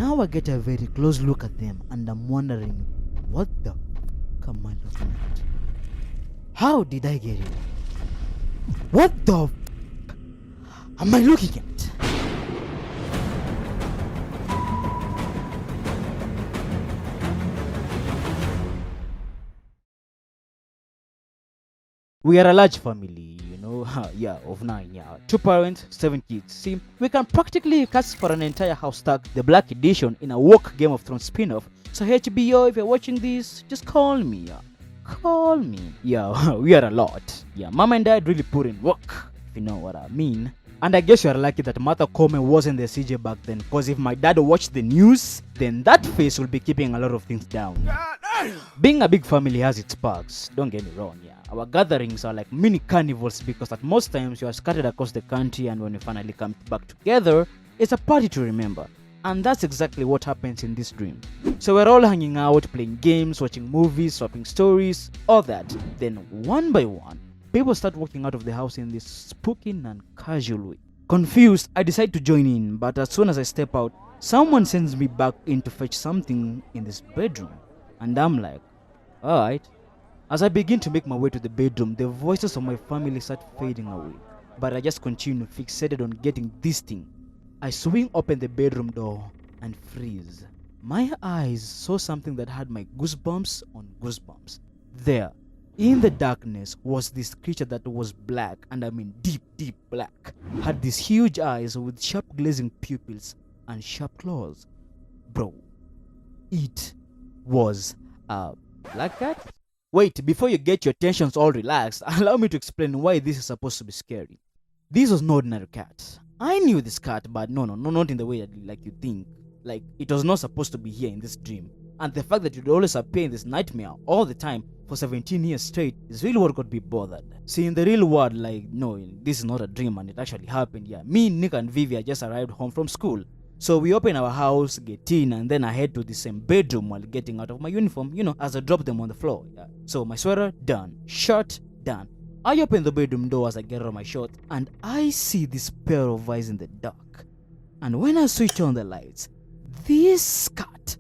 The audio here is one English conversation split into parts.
Now I get a very close look at them and I'm wondering, what the f am I looking at? How did I get here? What the f am I looking at? We are a large family, yeah, of 9, yeah. 2 parents, 7 kids. See, we can practically cast for an entire house stack, the Black Edition, in a woke Game of Thrones spin-off. So HBO, if you're watching this, just call me, yeah. Call me. Yeah, we are a lot. Yeah, Mom and Dad really put in work, if you know what I mean. And I guess you are lucky that Martha Coleman wasn't the CJ back then, because if my dad watched the news, then that face will be keeping a lot of things down. Being a big family has its perks, don't get me wrong, yeah. Our gatherings are like mini carnivals because at most times you are scattered across the country, and when you finally come back together, it's a party to remember. And that's exactly what happens in this dream. So we're all hanging out, playing games, watching movies, swapping stories, all that. Then one by one, people start walking out of the house in this spooky and casual way. Confused, I decide to join in, but as soon as I step out, someone sends me back in to fetch something in this bedroom. And I'm like, alright. As I begin to make my way to the bedroom, the voices of my family start fading away. But I just continue fixated on getting this thing. I swing open the bedroom door and freeze. My eyes saw something that had my goosebumps on goosebumps. There, in the darkness, was this creature that was black, and I mean deep, deep black. Had these huge eyes with sharp glazing pupils and sharp claws. Bro, it was a black cat? Wait, before you get your tensions all relaxed, allow me to explain why this is supposed to be scary. This was no ordinary cat. I knew this cat, but no, not in the way that like you think. Like, it was not supposed to be here in this dream. And the fact that it would always appear in this nightmare all the time for 17 years straight is really what got me bothered. See, in the real world, like, no, this is not a dream and it actually happened. Yeah, me, Nick, and Vivi just arrived home from school. So we open our house, get in, and then I head to the same bedroom while getting out of my uniform, as I drop them on the floor. Yeah. So my sweater, done. Shirt, done. I open the bedroom door as I get out of my shirt, and I see this pair of eyes in the dark. And when I switch on the lights, this cat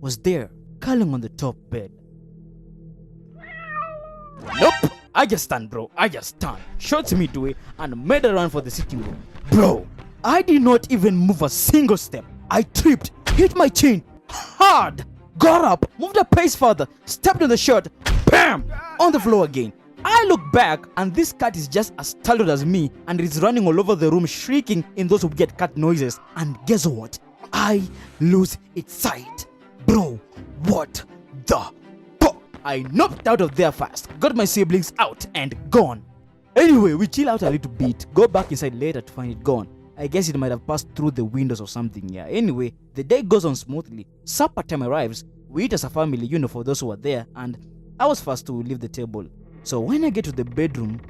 was there, curling on the top bed. Nope! I just stand, bro. I just stand. Shot midway and made a run for the sitting room. Bro! I did not even move a single step. I tripped, hit my chin hard, got up, moved a pace further, stepped on the shirt, bam, on the floor again. I look back and this cat is just as startled as me, and it is running all over the room shrieking in those weird cat noises. And guess what? I lose its sight. Bro, what the fuck? I knocked out of there fast, got my siblings out and gone. Anyway, we chill out a little bit, go back inside later to find it gone. I guess it might have passed through the windows or something, yeah. Anyway, the day goes on smoothly. Supper time arrives. We eat as a family, for those who are there, and I was first to leave the table. So when I get to the bedroom,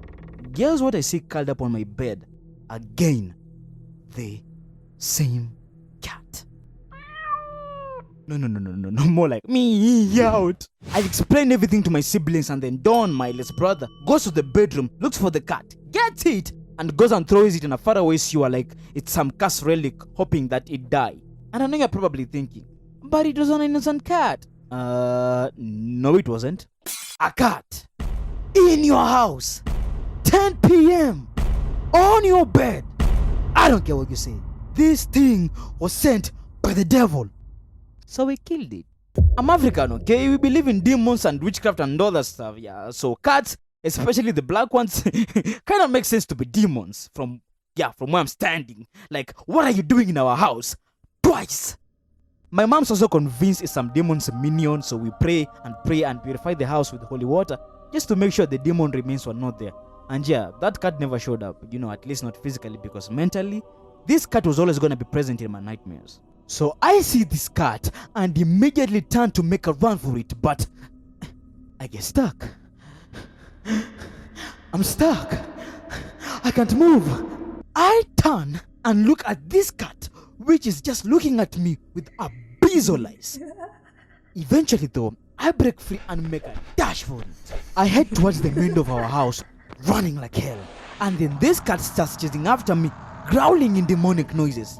guess what I see curled up on my bed? Again, the same cat. No, more like me out. I explained everything to my siblings, and then Don, my little brother, goes to the bedroom, looks for the cat, gets it, and goes and throws it in a faraway sewer like it's some cursed relic, hoping that it die. And I know you're probably thinking, but it was an innocent cat. No it wasn't. A cat in your house, 10 p.m. on your bed. I don't care what you say. This thing was sent by the devil. So we killed it. I'm African, okay? We believe in demons and witchcraft and all that stuff, yeah. So cats, especially the black ones, kind of make sense to be demons from where I'm standing. Like, what are you doing in our house? Twice. My mom's also convinced it's some demon's minion, so we pray and purify the house with holy water just to make sure the demon remains were not there. And yeah, that cat never showed up, at least not physically, because mentally, this cat was always going to be present in my nightmares. So I see this cat and immediately turn to make a run for it, but I get stuck. I'm stuck. I can't move. I turn and look at this cat, which is just looking at me with abyssal eyes. Eventually though, I break free and make a dash for it. I head towards the window of our house, running like hell. And then this cat starts chasing after me, growling in demonic noises.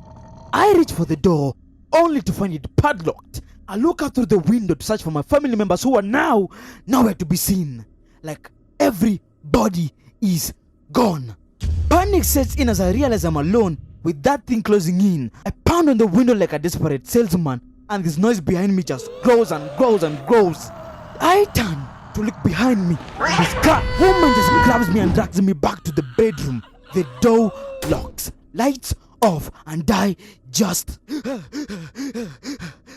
I reach for the door, only to find it padlocked. I look out through the window to search for my family members who are now nowhere to be seen. Like everybody is gone. Panic sets in as I realize I'm alone with that thing closing in. I pound on the window like a desperate salesman, and this noise behind me just grows and grows and grows. I turn to look behind me, and this woman just grabs me and drags me back to the bedroom. The door locks, lights off, and I just...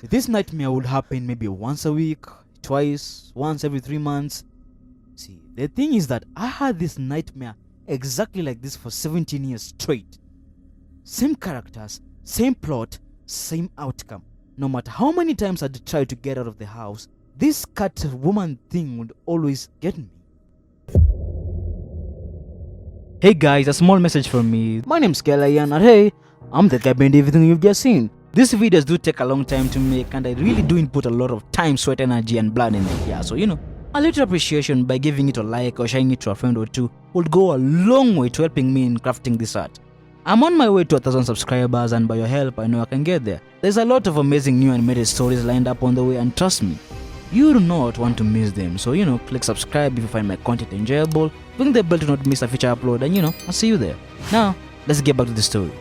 This nightmare would happen maybe once a week, twice, once every 3 months. See, the thing is that I had this nightmare exactly like this for 17 years straight. Same characters, same plot, same outcome. No matter how many times I'd try to get out of the house, this cat woman thing would always get me. Hey guys, a small message from me. My name's Kelayan, and hey, I'm the guy behind everything you've just seen. These videos do take a long time to make, and I really do input a lot of time, sweat, energy, and blood in it. Yeah, so a little appreciation by giving it a like or sharing it to a friend or two would go a long way to helping me in crafting this art. I'm on my way to 1,000 subscribers, and by your help, I know I can get there. There's a lot of amazing new animated stories lined up on the way, and trust me, you do not want to miss them. So click subscribe if you find my content enjoyable, ring the bell to not miss a future upload, and I'll see you there. Now, let's get back to the story.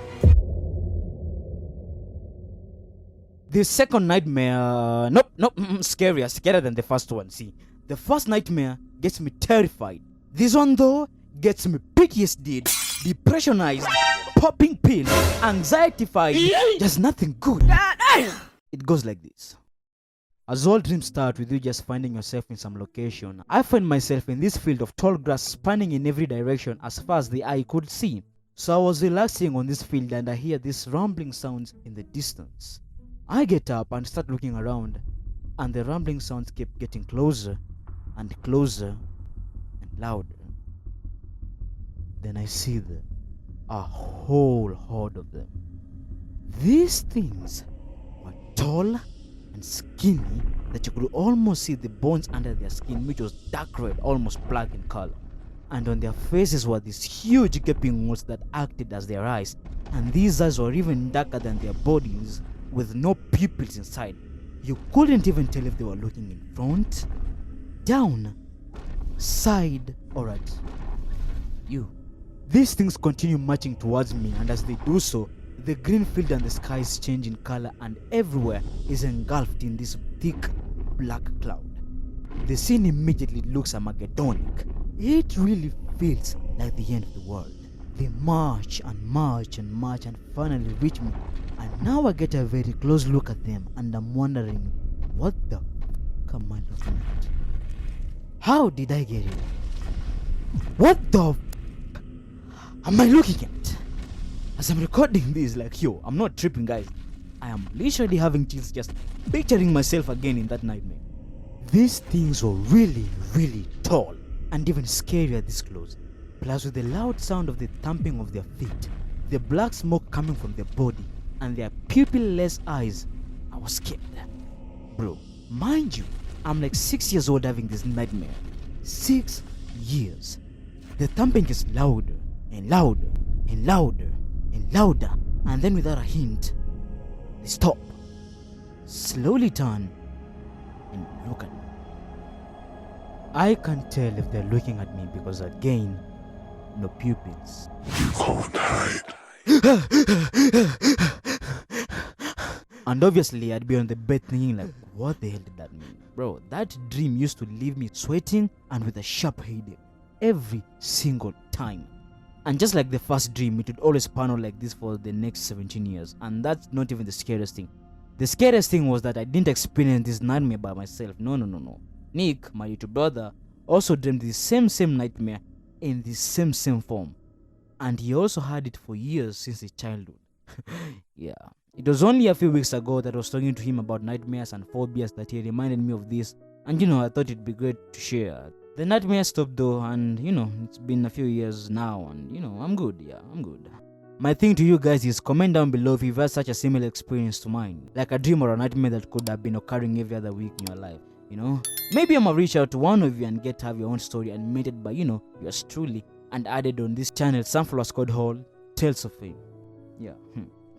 The second nightmare, scarier than the first one. See, the first nightmare gets me terrified. This one though gets me PTSD, depressionized, popping pills, anxiety-fied, just nothing good. It goes like this. As all dreams start with you just finding yourself in some location, I find myself in this field of tall grass spanning in every direction as far as the eye could see. So I was relaxing on this field and I hear these rumbling sounds in the distance. I get up and start looking around, and the rumbling sounds keep getting closer and closer and louder. Then I see a whole horde of them. These things were tall and skinny that you could almost see the bones under their skin, which was dark red, almost black in color. And on their faces were these huge gaping holes that acted as their eyes, and these eyes were even darker than their bodies, with no pupils inside. You couldn't even tell if they were looking in front, down, side, or at you. These things continue marching towards me, and as they do so, the green field and the skies change in color, and everywhere is engulfed in this thick black cloud. The scene immediately looks Armageddonic. It really feels like the end of the world. They march and march and march and finally reach me, and now I get a very close look at them, and I'm wondering, what the f*** am I looking at? How did I get here? What the f*** am I looking at? As I'm recording this, I'm not tripping, guys. I am literally having chills just picturing myself again in that nightmare. These things were really, really tall, and even scarier this close. Plus with the loud sound of the thumping of their feet, the black smoke coming from their body, and their pupil-less eyes, I was scared. Bro, mind you, I'm like 6 years old having this nightmare. 6 years. The thumping gets louder and louder and louder and louder, and then without a hint, they stop, slowly turn, and look at me. I can't tell if they're looking at me because again, no pupils. You can't hide. And obviously I'd be on the bed thinking like, what the hell did that mean? Bro, that dream used to leave me sweating and with a sharp headache every single time. And just like the first dream, it would always pan out like this for the next 17 years. And that's not even the scariest thing. The scariest thing was that I didn't experience this nightmare by myself. No. Nick, my little brother, also dreamed the same nightmare in the same form. And he also had it for years since his childhood. Yeah. It was only a few weeks ago that I was talking to him about nightmares and phobias that he reminded me of this. And I thought it'd be great to share. The nightmare stopped though, and it's been a few years now, and I'm good. Yeah, I'm good. My thing to you guys is comment down below if you've had such a similar experience to mine, like a dream or a nightmare that could have been occurring every other week in your life. Maybe I'm gonna reach out to one of you and get to have your own story animated by yours truly and added on this channel, some followers called Tales of Fame. Yeah.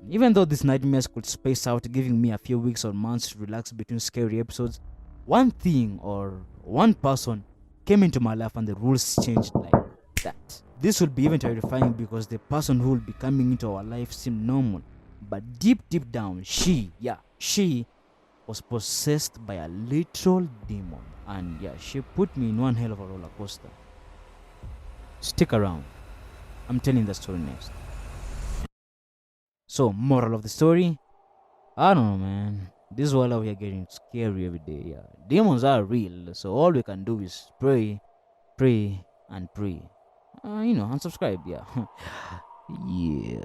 Even though these nightmares could space out, giving me a few weeks or months to relax between scary episodes, one thing or one person came into my life and the rules changed like that. This will be even terrifying because the person who will be coming into our life seemed normal. But deep down, she was possessed by a literal demon. And yeah, she put me in one hell of a roller coaster. Stick around. I'm telling the story next. So, moral of the story? I don't know, man. This world out here getting scary every day. Yeah, demons are real, so all we can do is pray, pray, and pray. And subscribe. Yeah, yeah.